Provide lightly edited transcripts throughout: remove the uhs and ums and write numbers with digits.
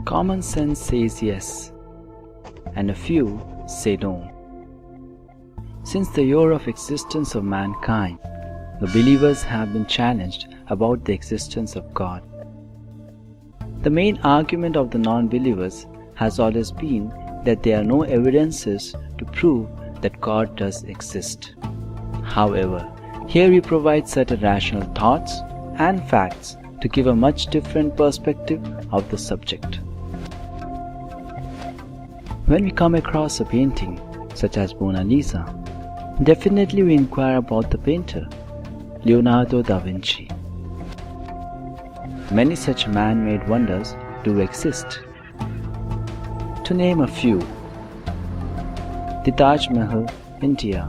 Common sense says yes, and a few say no. Since the year of existence of mankind, the believers have been challenged about the existence of God. The main argument of the non-believers has always been that there are no evidences to prove that God does exist. However, here we provide certain rational thoughts and facts to give a much different perspective of the subject. When we come across a painting such as Mona Lisa, definitely we inquire about the painter, Leonardo da Vinci. Many such man-made wonders do exist. To name a few: the Taj Mahal, India;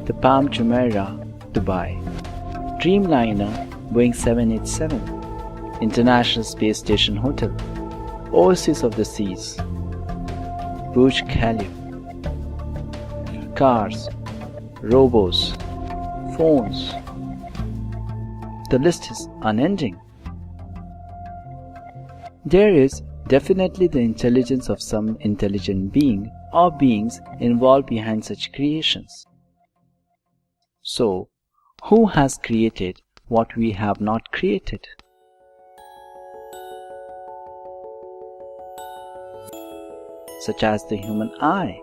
the Palm Jumeirah, Dubai; Dreamliner, Boeing 787; International Space Station Hotel; Oasis of the Seas; Burj Khalifa; cars, robots, phones. The list is unending. There is definitely the intelligence of some intelligent being or beings involved behind such creations. So, who has created what we have not created? Such as the human eye.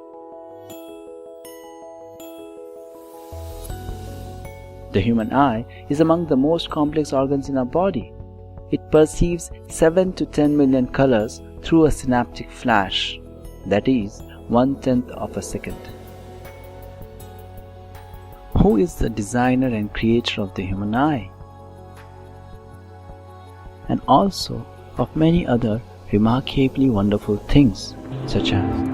The human eye is among the most complex organs in our body. It perceives 7 to 10 million colors through a synaptic flash, that is, 1/10 of a second. Who is the designer and creator of the human eye? And also of many other remarkably wonderful things, such as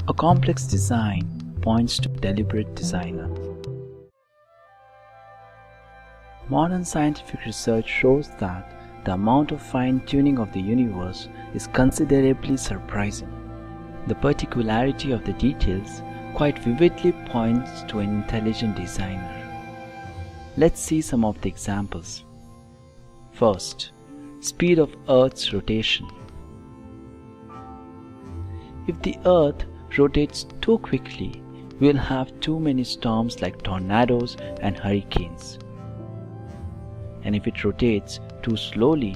a complex design points to deliberate designer. Modern scientific research shows that the amount of fine-tuning of the universe is considerably surprising. The particularity of the details quite vividly points to an intelligent designer. Let's see some of the examples. First, speed of Earth's rotation. If the Earth rotates too quickly, we'll have too many storms like tornadoes and hurricanes. And if it rotates too slowly,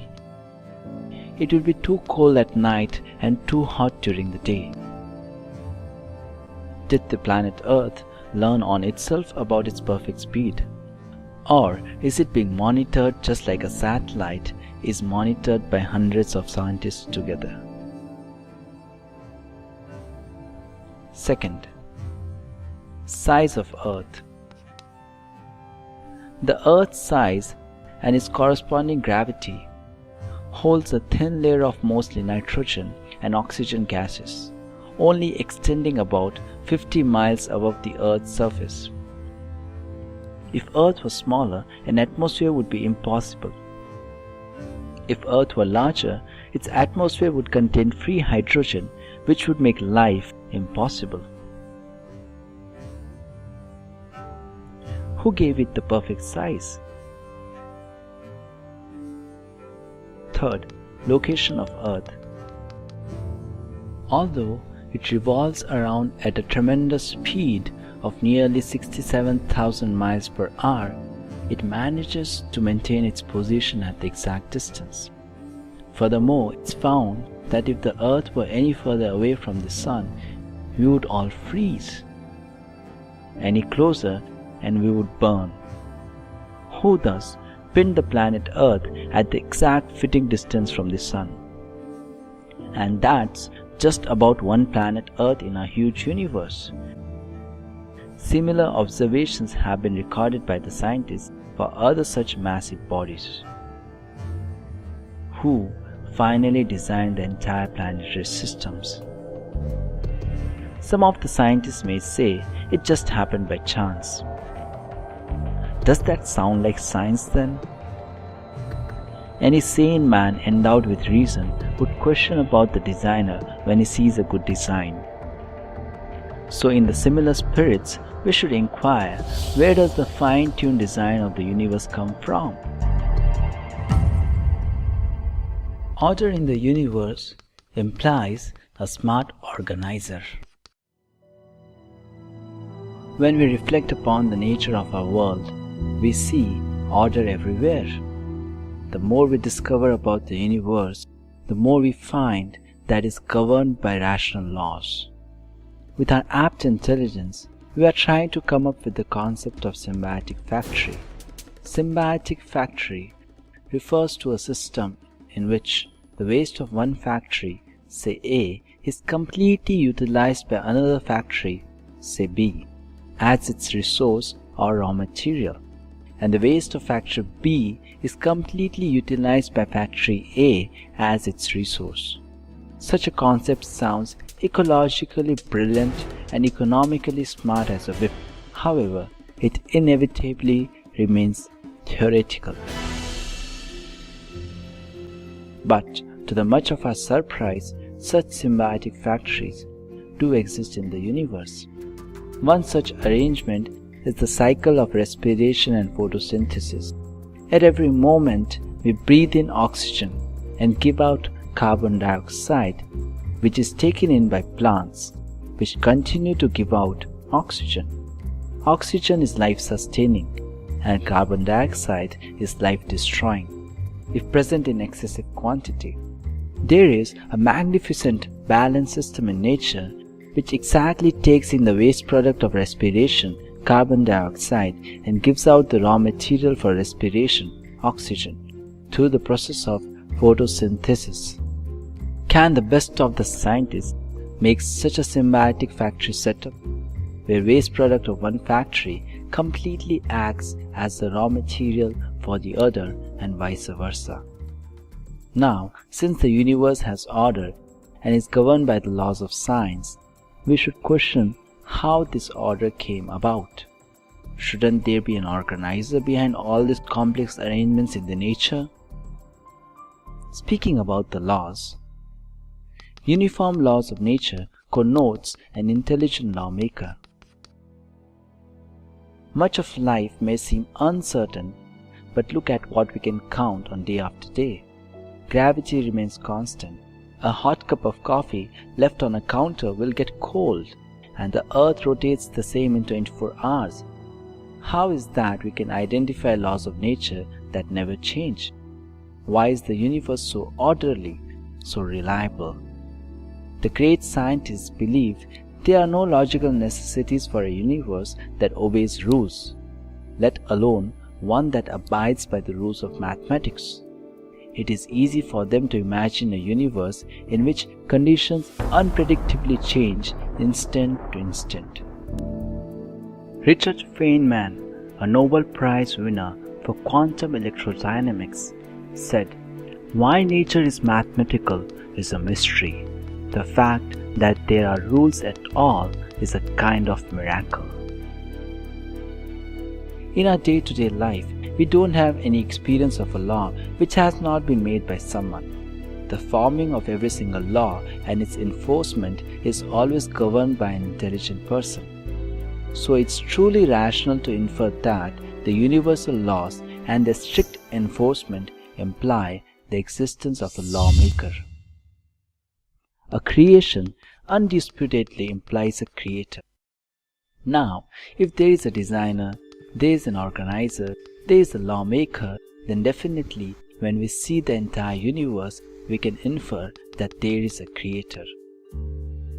it will be too cold at night and too hot during the day. Did the planet Earth learn on itself about its perfect speed? Or is it being monitored just like a satellite is monitored by hundreds of scientists together? Second, size of Earth. The Earth's size and its corresponding gravity holds a thin layer of mostly nitrogen and oxygen gases, only extending about 50 miles above the Earth's surface. If Earth was smaller, an atmosphere would be impossible. If Earth were larger, its atmosphere would contain free hydrogen, which would make life impossible. Who gave it the perfect size? Third, location of Earth. Although it revolves around at a tremendous speed of nearly 67,000 miles per hour, it manages to maintain its position at the exact distance. Furthermore, it's found that if the Earth were any further away from the Sun, we would all freeze. Any closer and we would burn. Who thus pinned the planet Earth at the exact fitting distance from the Sun? And that's just about one planet Earth in our huge universe. Similar observations have been recorded by the scientists for other such massive bodies. Who finally designed the entire planetary systems? Some of the scientists may say it just happened by chance. Does that sound like science then? Any sane man endowed with reason would question about the designer when he sees a good design. So in the similar spirits, we should inquire, where does the fine-tuned design of the universe come from? Order in the universe implies a smart organizer. When we reflect upon the nature of our world, we see order everywhere. The more we discover about the universe, the more we find that it is governed by rational laws. With our apt intelligence, we are trying to come up with the concept of symbiotic factory. Symbiotic factory refers to a system in which the waste of one factory, say A, is completely utilized by another factory, say B, as its resource or raw material, and the waste of factory B is completely utilized by factory A as its resource. Such a concept sounds ecologically brilliant and economically smart as a whip. However, it inevitably remains theoretical. But to the much of our surprise, such symbiotic factories do exist in the universe. One such arrangement is the cycle of respiration and photosynthesis. At every moment, we breathe in oxygen and give out carbon dioxide, which is taken in by plants, which continue to give out oxygen. Oxygen is life-sustaining, and carbon dioxide is life-destroying, if present in excessive quantity. There is a magnificent balanced system in nature which exactly takes in the waste product of respiration, carbon dioxide, and gives out the raw material for respiration, oxygen, through the process of photosynthesis. Can the best of the scientists make such a symbiotic factory setup, where waste product of one factory completely acts as the raw material for the other and vice versa? Now, since the universe has order and is governed by the laws of science, we should question how this order came about. Shouldn't there be an organizer behind all these complex arrangements in the nature? Speaking about the laws, uniform laws of nature connotes an intelligent lawmaker. Much of life may seem uncertain, but look at what we can count on day after day. Gravity remains constant. A hot cup of coffee left on a counter will get cold, and the earth rotates the same in 24 hours. How is that we can identify laws of nature that never change? Why is the universe so orderly, so reliable? The great scientists believe there are no logical necessities for a universe that obeys rules, let alone one that abides by the rules of mathematics. It is easy for them to imagine a universe in which conditions unpredictably change instant to instant. Richard Feynman, a Nobel Prize winner for quantum electrodynamics, said, "Why nature is mathematical is a mystery. The fact that there are rules at all is a kind of miracle." In our day-to-day life, we don't have any experience of a law which has not been made by someone. The forming of every single law and its enforcement is always governed by an intelligent person. So it's truly rational to infer that the universal laws and their strict enforcement imply the existence of a lawmaker. A creation undisputedly implies a creator. Now, if there is a designer, there is an organizer, there is a lawmaker, then definitely when we see the entire universe, we can infer that there is a creator.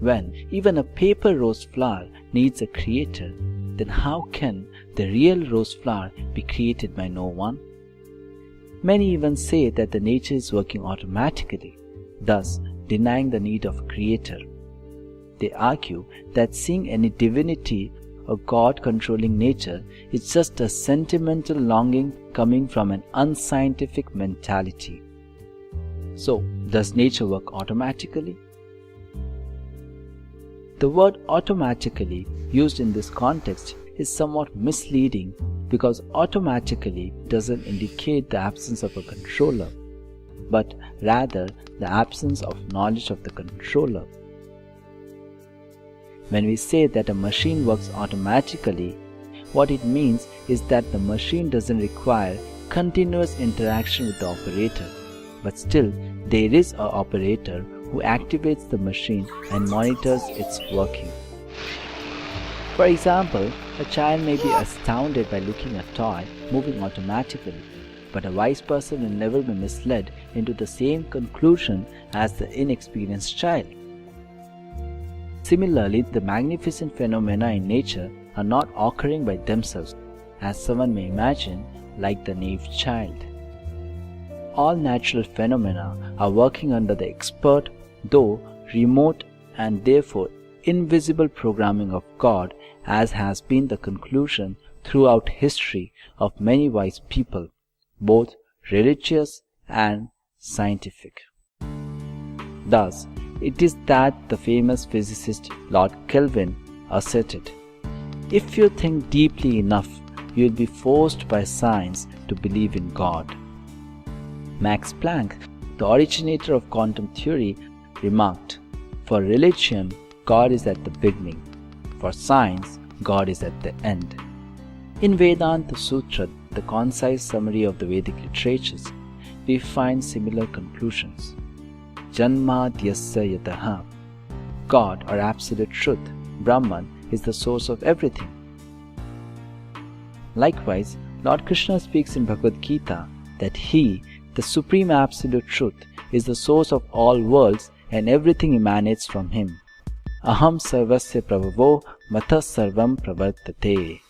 When even a paper rose flower needs a creator, then how can the real rose flower be created by no one? Many even say that the nature is working automatically, thus denying the need of a creator. They argue that seeing any divinity or God-controlling nature is just a sentimental longing coming from an unscientific mentality. So, does nature work automatically? The word automatically used in this context is somewhat misleading because automatically doesn't indicate the absence of a controller, but rather the absence of knowledge of the controller. When we say that a machine works automatically, what it means is that the machine doesn't require continuous interaction with the operator, but still there is an operator who activates the machine and monitors its working. For example, a child may be astounded by looking at a toy moving automatically, but a wise person will never be misled into the same conclusion as the inexperienced child. Similarly, the magnificent phenomena in nature are not occurring by themselves, as someone may imagine, like the naive child. All natural phenomena are working under the expert, though remote and therefore invisible programming of God, as has been the conclusion throughout history of many wise people, both religious and scientific. Thus, it is that the famous physicist Lord Kelvin asserted, "If you think deeply enough, you will be forced by science to believe in God." Max Planck, the originator of quantum theory, remarked, "For religion, God is at the beginning. For science, God is at the end." In Vedanta Sutra, the concise summary of the Vedic literatures, we find similar conclusions. Janmadhyasya yataha. God, or absolute truth, Brahman, is the source of everything. Likewise, Lord Krishna speaks in Bhagavad Gita that He, the Supreme Absolute Truth, is the source of all worlds and everything emanates from Him. Aham sarvasya prabhavo matha sarvam pravartate.